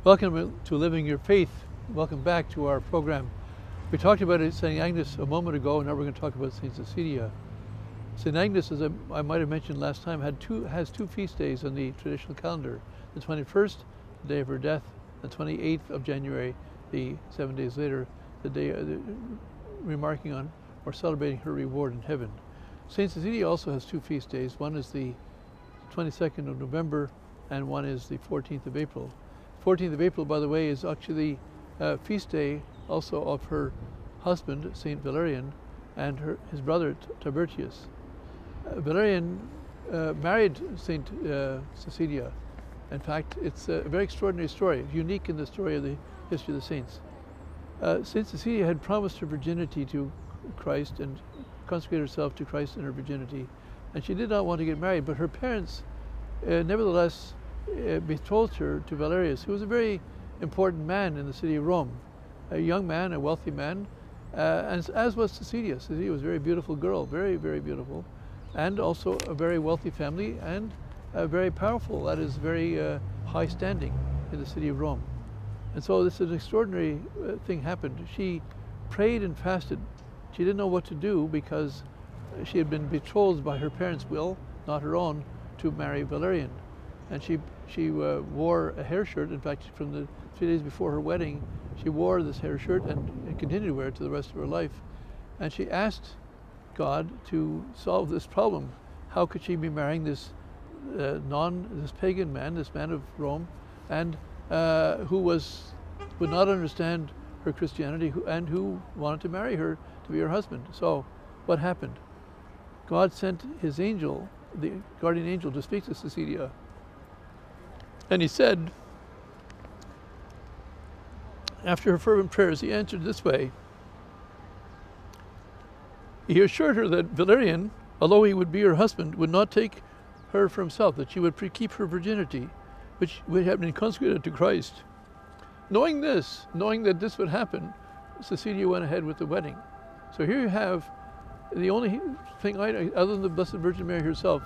Welcome to Living Your Faith. Welcome back to our program. We talked about St. Agnes a moment ago, and now we're going to talk about St. Cecilia. St. Agnes, as I might have mentioned last time, has two feast days on the traditional calendar. The 21st, the day of her death, the 28th of January, the 7 days later, the day remarking on or celebrating her reward in heaven. St. Cecilia also has two feast days. One is the 22nd of November, and one is the 14th of April. 14th of April, by the way, is actually a feast day also of her husband, Saint Valerian, and his brother, Tibertius. Valerian married Saint Cecilia. In fact, it's a very extraordinary story, unique in the story of the history of the saints. Saint Cecilia had promised her virginity to Christ and consecrated herself to Christ in her virginity, and she did not want to get married, but her parents nevertheless betrothed her to Valerius, who was a very important man in the city of Rome, a young man, a wealthy man, and as was Cecilia. Cecilia was a very beautiful girl, very, very beautiful, and also a very wealthy family, and very powerful, that is, very high standing in the city of Rome. And so this is an extraordinary thing happened. She prayed and fasted. She didn't know what to do because she had been betrothed by her parents' will, not her own, to marry Valerian. And she wore a hair shirt. In fact, from the 3 days before her wedding, she wore this hair shirt and continued to wear it to the rest of her life. And she asked God to solve this problem. How could she be marrying this pagan man, this man of Rome, and who would not understand her Christianity and who wanted to marry her to be her husband? So what happened? God sent his angel, the guardian angel, to speak to Cecilia. And he said, after her fervent prayers, he answered this way. He assured her that Valerian, although he would be her husband, would not take her for himself, that she would keep her virginity, which would have been consecrated to Christ. Knowing that this would happen, Cecilia went ahead with the wedding. So here you have the only thing, other than the Blessed Virgin Mary herself,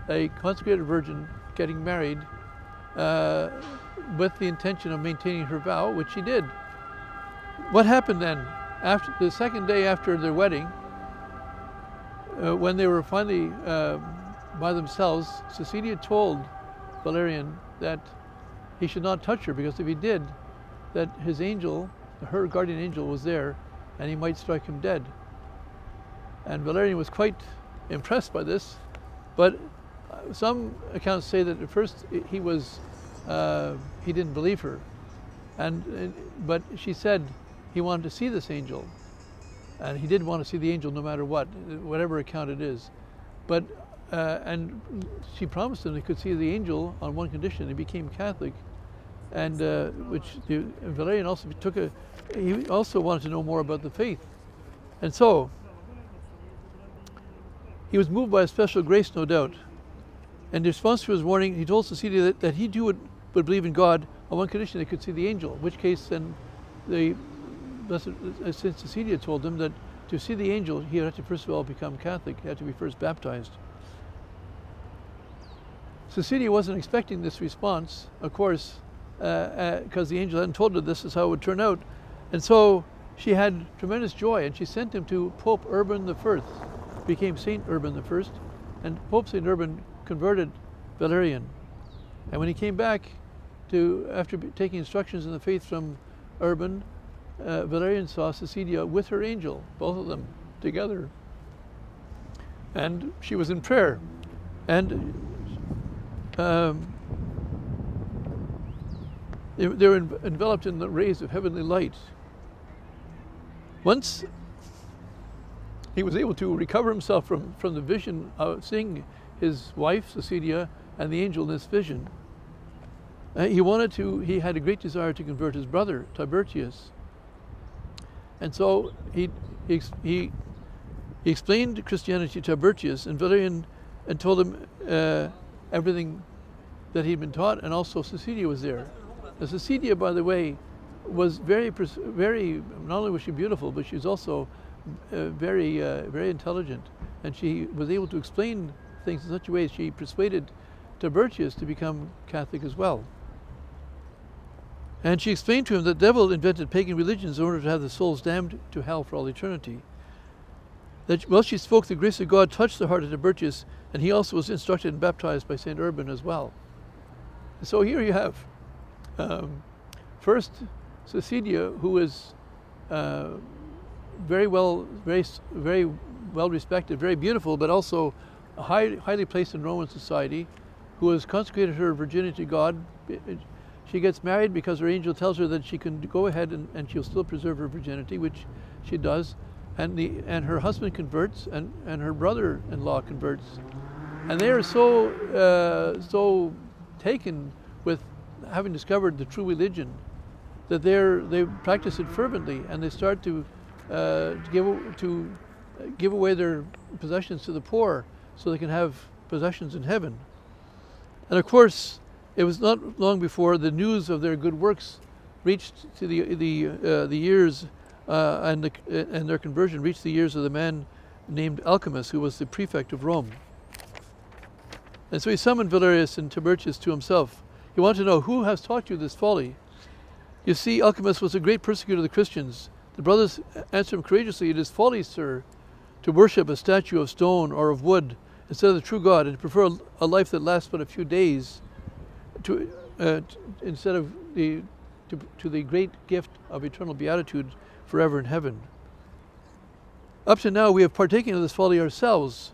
a consecrated virgin getting married with the intention of maintaining her vow, which she did. What happened then? After the second day after their wedding, when they were finally by themselves, Cecilia told Valerian that he should not touch her, because if he did, that his angel, her guardian angel, was there and he might strike him dead. And Valerian was quite impressed by this, but some accounts say that at first he didn't believe her, but she said he wanted to see this angel, and he did want to see the angel no matter what, whatever account it is. But and she promised him he could see the angel on one condition: he became Catholic, and Valerian also he also wanted to know more about the faith, and so he was moved by a special grace, no doubt. And in response to his warning, he told Cecilia that he too would believe in God on one condition: they could see the angel. In which case, then the Blessed Saint Cecilia told him that to see the angel, he had to first of all become Catholic. He had to be first baptized. Cecilia wasn't expecting this response, of course, because the angel hadn't told her this is how it would turn out. And so she had tremendous joy, and she sent him to Pope Urban I, became Saint Urban I, and Pope Saint Urban converted Valerian. And when he came back after taking instructions in the faith from Urban, Valerian saw Cecilia with her angel, both of them together. And she was in prayer. And they were enveloped in the rays of heavenly light. Once he was able to recover himself from the vision of seeing his wife, Cecilia, and the angel in this vision, he had a great desire to convert his brother, Tibertius. And so he explained Christianity to Tibertius and Valerian, and told him everything that he'd been taught, and also Cecilia was there. Now, Cecilia, by the way, was very, not only was she beautiful, but she was also very intelligent, and she was able to explain things in such a way she persuaded Tibertius to become Catholic as well. And she explained to him that the devil invented pagan religions in order to have the souls damned to hell for all eternity. That while she spoke, the grace of God touched the heart of Tiburtius, and he also was instructed and baptized by St. Urban as well. So here you have first Cecilia, who is very well respected, very beautiful, but also highly placed in Roman society, who has consecrated her virginity to God. She gets married because her angel tells her that she can go ahead and she'll still preserve her virginity, which she does. And her husband converts, and her brother-in-law converts. And they are so taken with having discovered the true religion that they practice it fervently, and they start to give away their possessions to the poor so they can have possessions in heaven. And of course, it was not long before the news of their good works reached to the ears and their conversion reached the ears of the man named Alcimus, who was the prefect of Rome. And so he summoned Valerius and Tiburtius to himself. He wanted to know, who has taught you this folly? You see, Alcimus was a great persecutor of the Christians. The brothers answered him courageously, "It is folly, sir, to worship a statue of stone or of wood instead of the true God, and to prefer a life that lasts but a few days instead of to the great gift of eternal beatitude forever in heaven. Up to now we have partaken of this folly ourselves,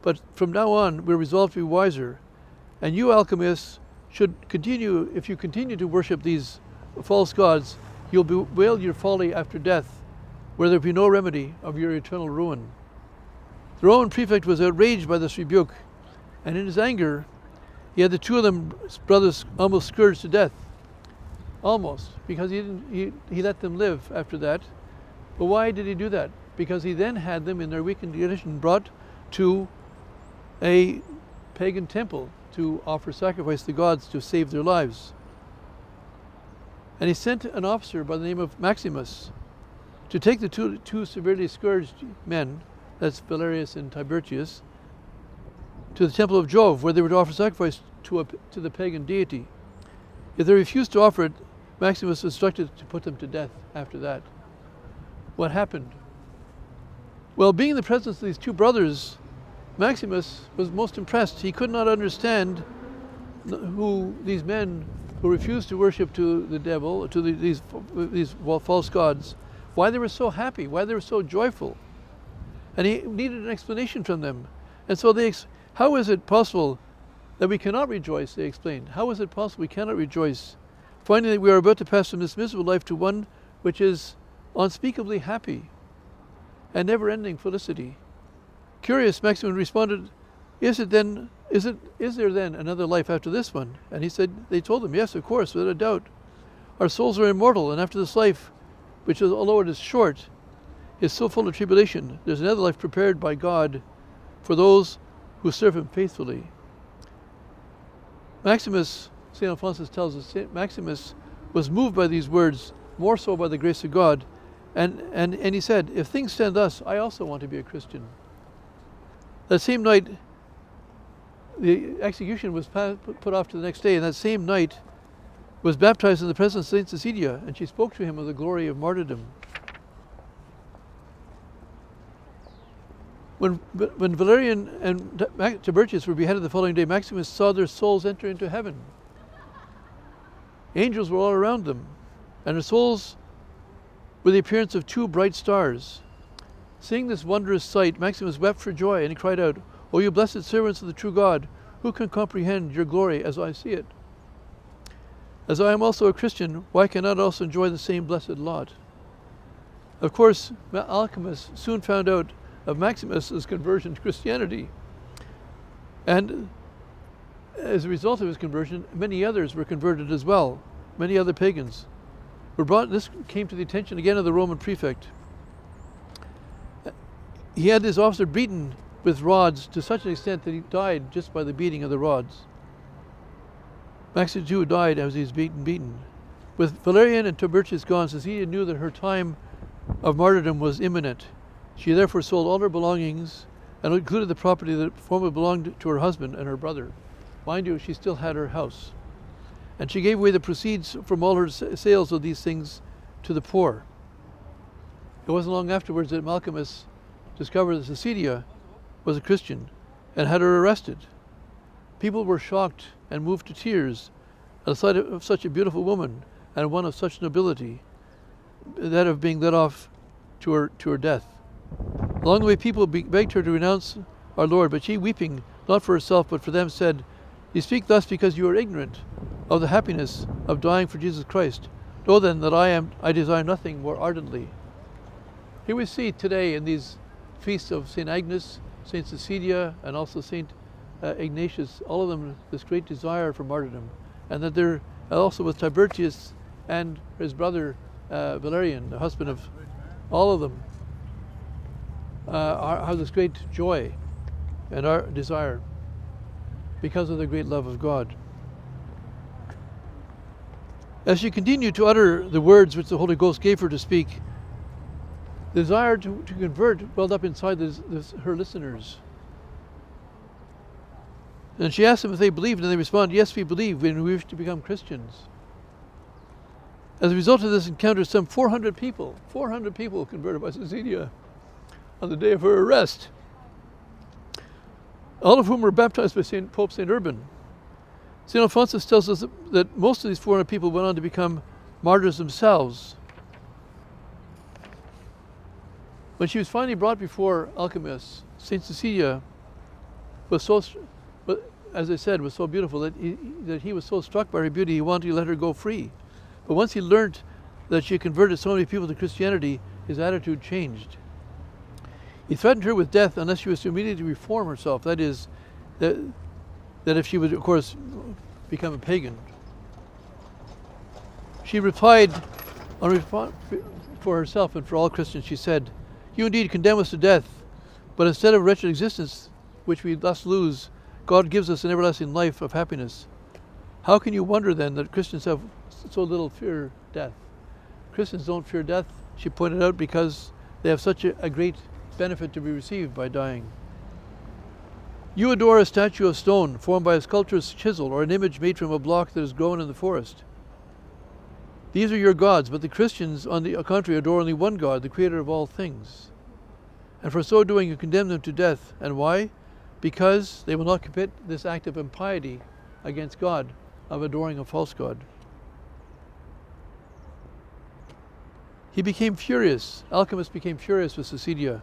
but from now on we're resolved to be wiser. And you, Alcimus, should continue, if you continue to worship these false gods, you'll bewail your folly after death, where there be no remedy of your eternal ruin." The Roman prefect was outraged by this rebuke, and in his anger he had the two of them brothers almost scourged to death. Almost, because he let them live after that. But why did he do that? Because he then had them in their weakened condition brought to a pagan temple to offer sacrifice to the gods to save their lives. And he sent an officer by the name of Maximus to take the two severely scourged men, that's Valerius and Tiburtius, to the temple of Jove, where they were to offer sacrifice to the pagan deity. If they refused to offer it, Maximus was instructed to put them to death after that. What happened? Well, being in the presence of these two brothers, Maximus was most impressed. He could not understand who these men who refused to worship to the devil, to these false gods, why they were so happy, why they were so joyful. And he needed an explanation from them. And so how is it possible that we cannot rejoice, they explained. How is it possible we cannot rejoice, finding that we are about to pass from this miserable life to one which is unspeakably happy and never-ending felicity? Curious, Maximus responded, is there then another life after this one? And they told him, yes, of course, without a doubt. Our souls are immortal, and after this life, which is, although it is short, is so full of tribulation, there's another life prepared by God for those who serve him faithfully. Maximus, St. Alphonsus tells us, Maximus was moved by these words, more so by the grace of God, and he said, if things stand thus, I also want to be a Christian. That same night, the execution was put off to the next day, and that same night was baptized in the presence of Saint Cecilia, and she spoke to him of the glory of martyrdom. When Valerian and Tiburtius were beheaded the following day, Maximus saw their souls enter into heaven. Angels were all around them, and their souls were the appearance of two bright stars. Seeing this wondrous sight, Maximus wept for joy, and he cried out, O you blessed servants of the true God, who can comprehend your glory as I see it? As I am also a Christian, why cannot I also enjoy the same blessed lot? Of course, Alcimus soon found out of Maximus's conversion to Christianity. And as a result of his conversion, many others were converted as well. Many other pagans were brought. This came to the attention again of the Roman prefect. He had this officer beaten with rods to such an extent that he died just by the beating of the rods. Maximus too died as he was beaten. With Valerian and Tiburtius gone, Cecilia knew that her time of martyrdom was imminent. She therefore sold all her belongings and included the property that formerly belonged to her husband and her brother. Mind you, she still had her house. and she gave away the proceeds from all her sales of these things to the poor. It wasn't long afterwards that Malcolmus discovered that Cecilia was a Christian and had her arrested. People were shocked and moved to tears at the sight of such a beautiful woman and one of such nobility, that of being led off to her death. Along the way, people begged her to renounce our Lord, but she, weeping not for herself but for them, said, "You speak thus because you are ignorant of the happiness of dying for Jesus Christ. Know then that I desire nothing more ardently." Here we see today in these feasts of St. Agnes, St. Cecilia, and also St. Ignatius, all of them this great desire for martyrdom, and that they're also with Tibertius and his brother Valerian, the husband of all of them, have this great joy and our desire because of the great love of God. As she continued to utter the words which the Holy Ghost gave her to speak, the desire to convert welled up inside her listeners. And she asked them if they believed, and they responded, "Yes, we believe, and we wish to become Christians." As a result of this encounter, some 400 people converted by Cecilia on the day of her arrest, all of whom were baptized by Pope St. Urban. St. Alphonsus tells us that most of these 400 people went on to become martyrs themselves. When she was finally brought before Alchemists, St. Cecilia was so, as I said, was so beautiful that he was so struck by her beauty, he wanted to let her go free. But once he learned that she had converted so many people to Christianity, his attitude changed. He threatened her with death unless she was to immediately reform herself. That is, that if she would, of course, become a pagan. She replied for herself and for all Christians. She said, "You indeed condemn us to death, but instead of wretched existence, which we thus lose, God gives us an everlasting life of happiness. How can you wonder then that Christians have so little fear death?" Christians don't fear death, she pointed out, because they have such a great benefit to be received by dying. "You adore a statue of stone formed by a sculptor's chisel or an image made from a block that has grown in the forest. These are your gods, but the Christians, on the contrary, adore only one God, the creator of all things. And for so doing you condemn them to death. And why? Because they will not commit this act of impiety against God, of adoring a false god." He became furious. Alchemist became furious with Cecilia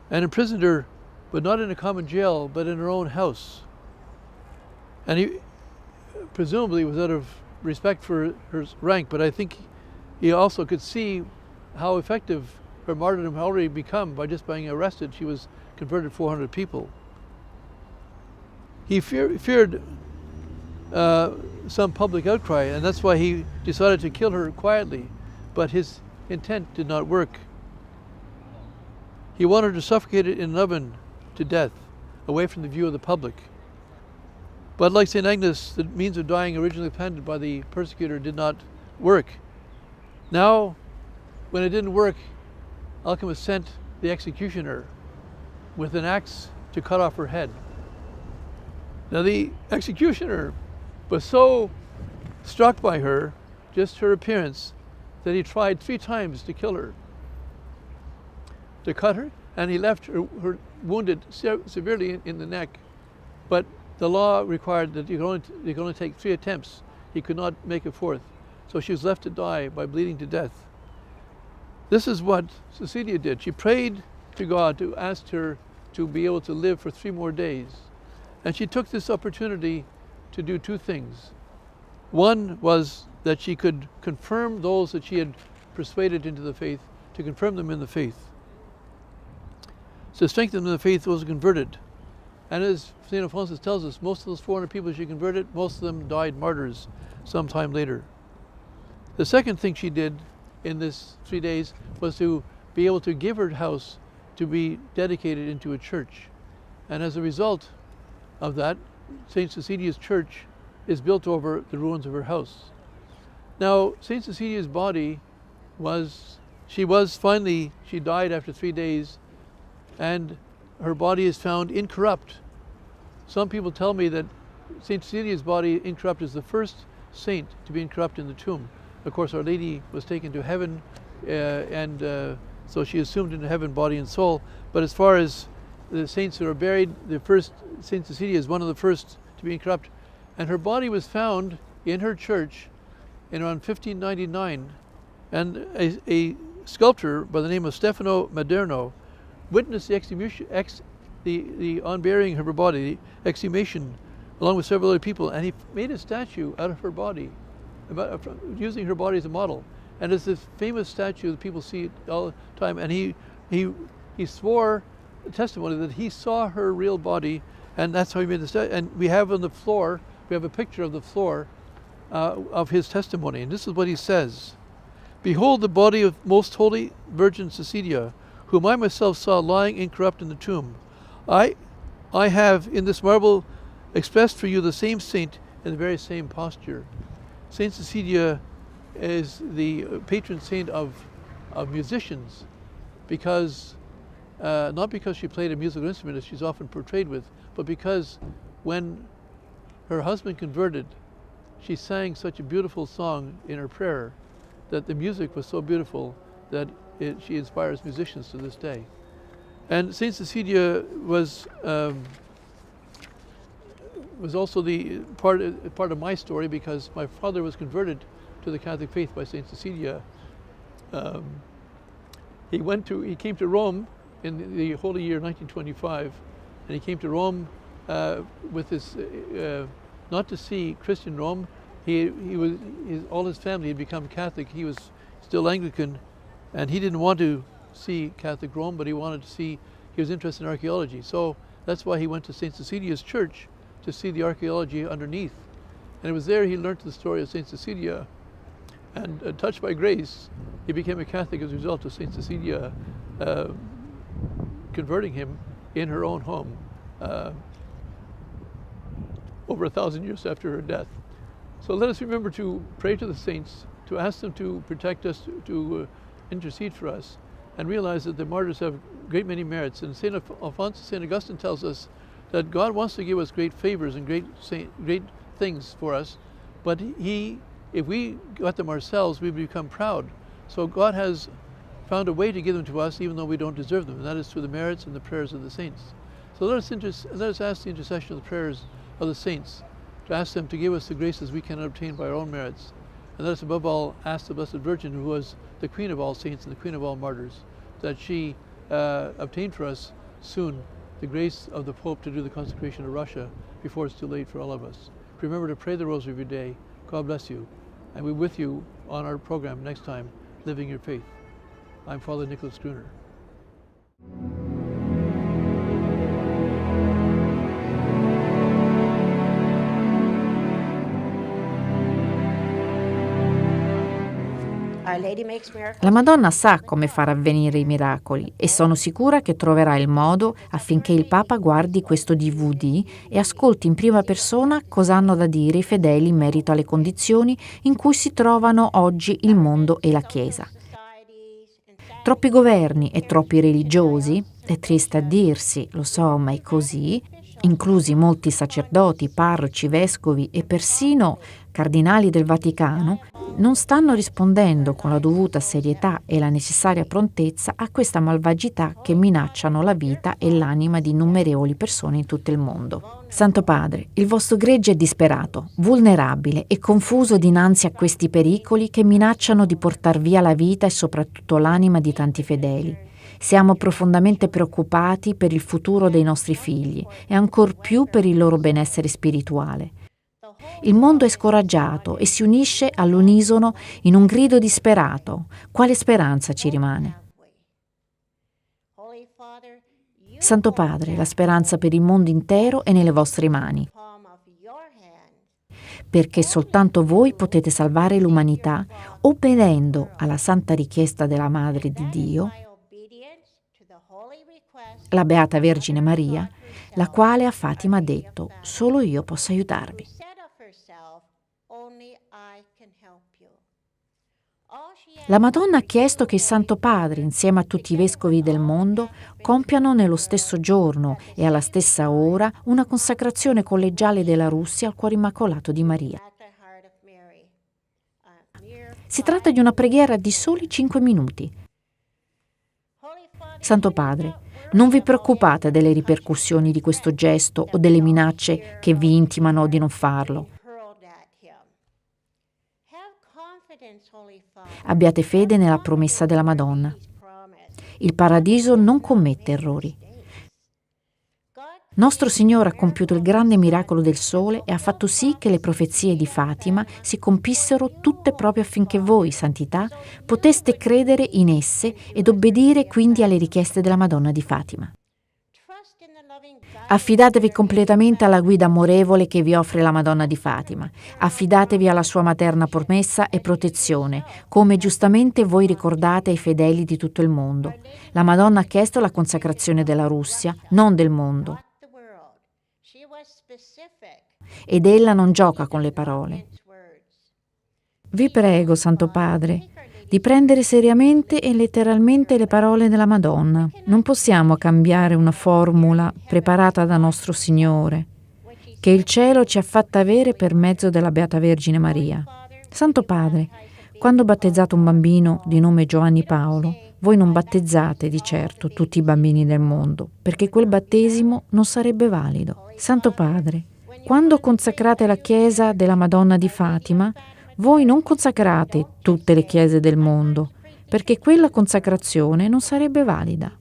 and imprisoned her, but not in a common jail, but in her own house. And he presumably was out of respect for her rank, but I think he also could see how effective her martyrdom had already become by just being arrested. She was converted 400 people. He feared some public outcry, and that's why he decided to kill her quietly, but his intent did not work. He wanted to suffocate it in an oven to death, away from the view of the public. But like St. Agnes, the means of dying originally planned by the persecutor did not work. Now, when it didn't work, Alchemist sent the executioner with an axe to cut off her head. Now the executioner was so struck by her, just her appearance, that he tried 3 times to kill her, to cut her, and he left her wounded severely in the neck. But the law required that you could only take 3 attempts. He could not make a 4th. So she was left to die by bleeding to death. This is what Cecilia did. She prayed to God to ask her to be able to live for 3 more days. And she took this opportunity to do 2 things. One was that she could confirm those that she had persuaded into the faith, to confirm them in the faith. To strengthen them in the faith, those converted. And as St. Alphonsus tells us, most of those 400 people she converted, most of them died martyrs sometime later. The second thing she did in this 3 days was to be able to give her house to be dedicated into a church. And as a result of that, St. Cecilia's church is built over the ruins of her house. Now, St. Cecilia's body she died after 3 days, and her body is found incorrupt. Some people tell me that St. Cecilia's body incorrupt is the first saint to be incorrupt in the tomb. Of course, Our Lady was taken to heaven, so she assumed into heaven body and soul. But as far as the saints who are buried, the first Saint Cecilia is one of the first to be incorrupt, and her body was found in her church in around 1599, and a sculptor by the name of Stefano Maderno witnessed the exhumation, the unburying of her body, the exhumation, along with several other people, and he made a statue out of her body, using her body as a model. And it's this famous statue that people see all the time. And he swore testimony that he saw her real body, and that's how he made the statue. And we have on the floor, we have a picture of the floor of his testimony. And this is what he says: "Behold the body of Most Holy Virgin Cecilia, whom I myself saw lying incorrupt in the tomb. I have in this marble expressed for you the same saint in the very same posture." Saint Cecilia is the patron saint of musicians, because not because she played a musical instrument as she's often portrayed with, but because when her husband converted, she sang such a beautiful song in her prayer that the music was so beautiful that she inspires musicians to this day. And Saint Cecilia was also the part of my story, because my father was converted to the Catholic faith by Saint Cecilia. He came to Rome in the holy year 1925, and he came to Rome with his not to see Christian Rome. All his family had become Catholic. He was still Anglican, and he didn't want to see Catholic Rome, but he wanted to see. He was interested in archaeology, so that's why he went to Saint Cecilia's church to see the archaeology underneath. And it was there he learned the story of Saint Cecilia, and touched by grace, he became a Catholic as a result of Saint Cecilia converting him in her own home over 1,000 years after her death. So let us remember to pray to the saints, to ask them to protect us, to intercede for us, and realize that the martyrs have a great many merits. And St. Alphonsus, St. Augustine tells us that God wants to give us great favors and great things for us, but if we got them ourselves, we would become proud. So God has found a way to give them to us even though we don't deserve them, and that is through the merits and the prayers of the saints. So let us ask the intercession of the prayers of the saints, to ask them to give us the graces we cannot obtain by our own merits. And let us above all ask the Blessed Virgin, who was the Queen of all saints and the Queen of all martyrs, that she obtain for us soon the grace of the Pope to do the consecration of Russia before it's too late for all of us. Remember to pray the Rosary every day. God bless you. And we're with you on our program next time, Living Your Faith. I'm Father Nicholas Gruner. La Madonna sa come far avvenire i miracoli e sono sicura che troverà il modo affinché il Papa guardi questo DVD e ascolti in prima persona cosa hanno da dire i fedeli in merito alle condizioni in cui si trovano oggi il mondo e la Chiesa. Troppi governi e troppi religiosi, è triste a dirsi, lo so, ma è così, inclusi molti sacerdoti, parroci, vescovi e persino cardinali del Vaticano, non stanno rispondendo con la dovuta serietà e la necessaria prontezza a questa malvagità che minacciano la vita e l'anima di innumerevoli persone in tutto il mondo. Santo Padre, il vostro gregge è disperato, vulnerabile e confuso dinanzi a questi pericoli che minacciano di portar via la vita e soprattutto l'anima di tanti fedeli. Siamo profondamente preoccupati per il futuro dei nostri figli e ancor più per il loro benessere spirituale. Il mondo è scoraggiato e si unisce all'unisono in un grido disperato. Quale speranza ci rimane? Santo Padre, la speranza per il mondo intero è nelle vostre mani, perché soltanto voi potete salvare l'umanità obbedendo alla santa richiesta della Madre di Dio, la Beata Vergine Maria, la quale a Fatima ha detto: solo io posso aiutarvi. La Madonna ha chiesto che il Santo Padre, insieme a tutti i vescovi del mondo, compiano nello stesso giorno e alla stessa ora una consacrazione collegiale della Russia al Cuore Immacolato di Maria. Si tratta di una preghiera di soli 5 minuti. Santo Padre, non vi preoccupate delle ripercussioni di questo gesto o delle minacce che vi intimano di non farlo. Abbiate fede nella promessa della Madonna. Il paradiso non commette errori. Nostro Signore ha compiuto il grande miracolo del sole e ha fatto sì che le profezie di Fatima si compissero tutte proprio affinché voi, Santità, poteste credere in esse ed obbedire quindi alle richieste della Madonna di Fatima. Affidatevi completamente alla guida amorevole che vi offre la Madonna di Fatima. Affidatevi alla sua materna promessa e protezione, come giustamente voi ricordate ai fedeli di tutto il mondo. La Madonna ha chiesto la consacrazione della Russia, non del mondo. Ed ella non gioca con le parole. Vi prego, Santo Padre, di prendere seriamente e letteralmente le parole della Madonna. Non possiamo cambiare una formula preparata da nostro Signore, che il cielo ci ha fatta avere per mezzo della Beata Vergine Maria. Santo Padre, quando battezzate un bambino di nome Giovanni Paolo, voi non battezzate di certo tutti i bambini del mondo, perché quel battesimo non sarebbe valido. Santo Padre, quando consacrate la chiesa della Madonna di Fatima, voi non consacrate tutte le chiese del mondo, perché quella consacrazione non sarebbe valida.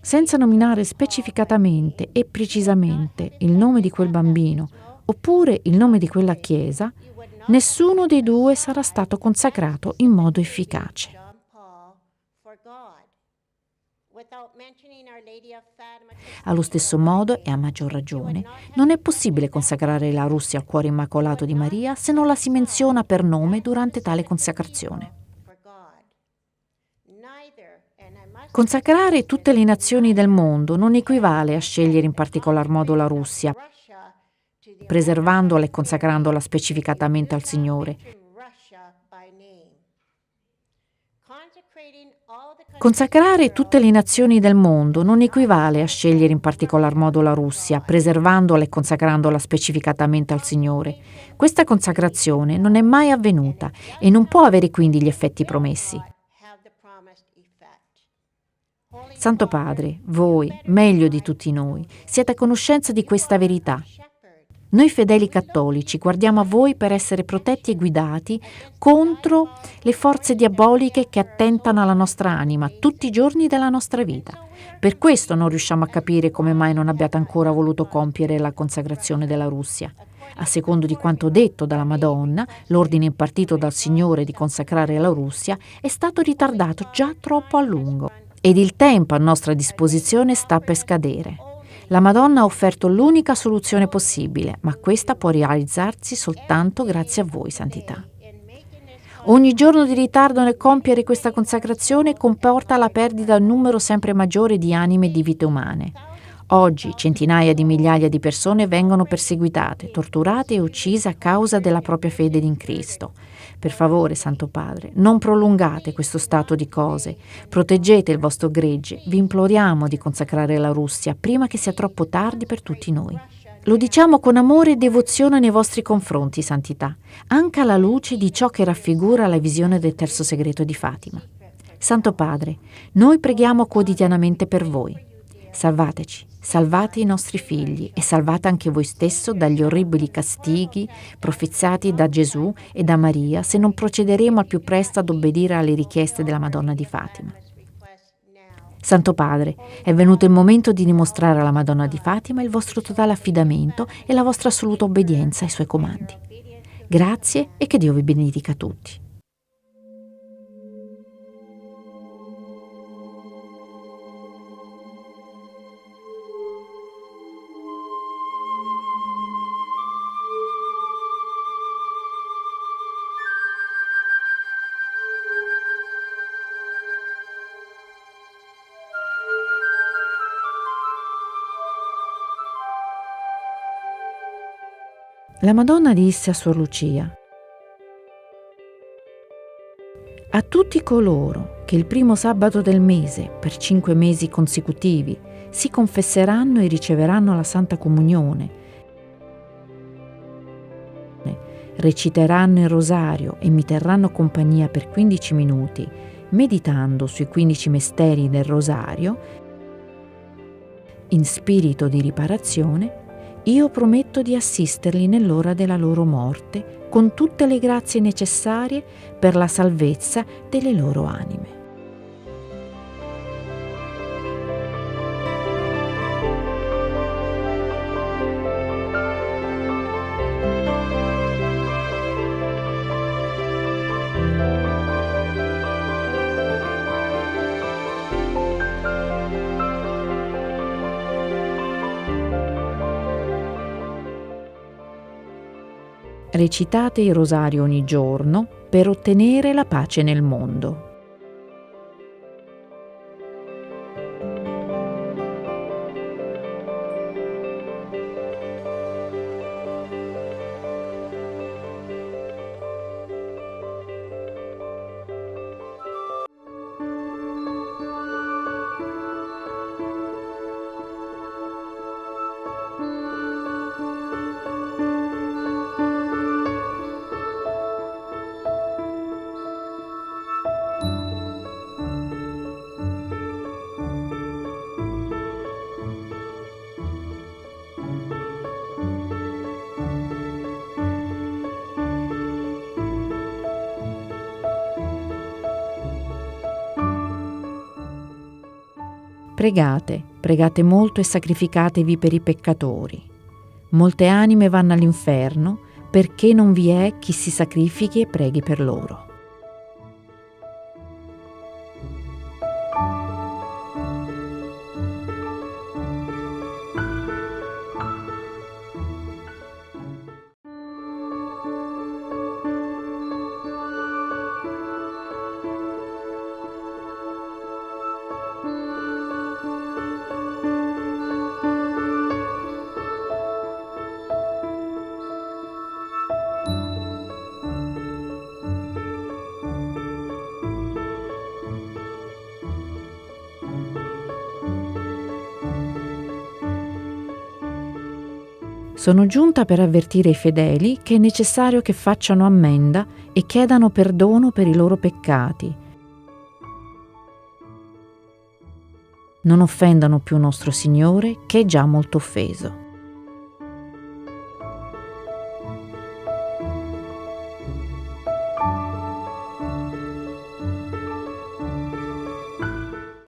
Senza nominare specificatamente e precisamente il nome di quel bambino oppure il nome di quella chiesa, nessuno dei due sarà stato consacrato in modo efficace. Allo stesso modo, e a maggior ragione, non è possibile consacrare la Russia al cuore immacolato di Maria se non la si menziona per nome durante tale consacrazione. Consacrare tutte le nazioni del mondo non equivale a scegliere in particolar modo la Russia, preservandola e consacrandola specificatamente al Signore. Consacrare tutte le nazioni del mondo non equivale a scegliere in particolar modo la Russia, preservandola e consacrandola specificatamente al Signore. Questa consacrazione non è mai avvenuta e non può avere quindi gli effetti promessi. Santo Padre, voi, meglio di tutti noi, siete a conoscenza di questa verità. Noi fedeli cattolici guardiamo a voi per essere protetti e guidati contro le forze diaboliche che attentano alla nostra anima tutti i giorni della nostra vita. Per questo non riusciamo a capire come mai non abbiate ancora voluto compiere la consacrazione della Russia. A secondo di quanto detto dalla Madonna, l'ordine impartito dal Signore di consacrare la Russia è stato ritardato già troppo a lungo ed il tempo a nostra disposizione sta per scadere. La Madonna ha offerto l'unica soluzione possibile, ma questa può realizzarsi soltanto grazie a voi, Santità. Ogni giorno di ritardo nel compiere questa consacrazione comporta la perdita di un numero sempre maggiore di anime e di vite umane. Oggi centinaia di migliaia di persone vengono perseguitate, torturate e uccise a causa della propria fede in Cristo. Per favore, Santo Padre, non prolungate questo stato di cose, proteggete il vostro gregge, vi imploriamo di consacrare la Russia prima che sia troppo tardi per tutti noi. Lo diciamo con amore e devozione nei vostri confronti, Santità, anche alla luce di ciò che raffigura la visione del terzo segreto di Fatima. Santo Padre, noi preghiamo quotidianamente per voi. Salvateci, salvate i nostri figli e salvate anche voi stesso dagli orribili castighi profeziati da Gesù e da Maria se non procederemo al più presto ad obbedire alle richieste della Madonna di Fatima. Santo Padre, è venuto il momento di dimostrare alla Madonna di Fatima il vostro totale affidamento e la vostra assoluta obbedienza ai suoi comandi. Grazie e che Dio vi benedica tutti. La Madonna disse a Suor Lucia: a tutti coloro che il primo sabato del mese, per 5 mesi consecutivi, si confesseranno e riceveranno la Santa Comunione reciteranno il rosario e mi terranno compagnia per 15 minuti, meditando sui 15 misteri del rosario, in spirito di riparazione, io prometto di assisterli nell'ora della loro morte con tutte le grazie necessarie per la salvezza delle loro anime. Recitate il rosario ogni giorno per ottenere la pace nel mondo. Pregate molto e sacrificatevi per i peccatori. Molte anime vanno all'inferno perché non vi è chi si sacrifichi e preghi per loro. Sono giunta per avvertire i fedeli che è necessario che facciano ammenda e chiedano perdono per i loro peccati. Non offendano più nostro Signore, che è già molto offeso.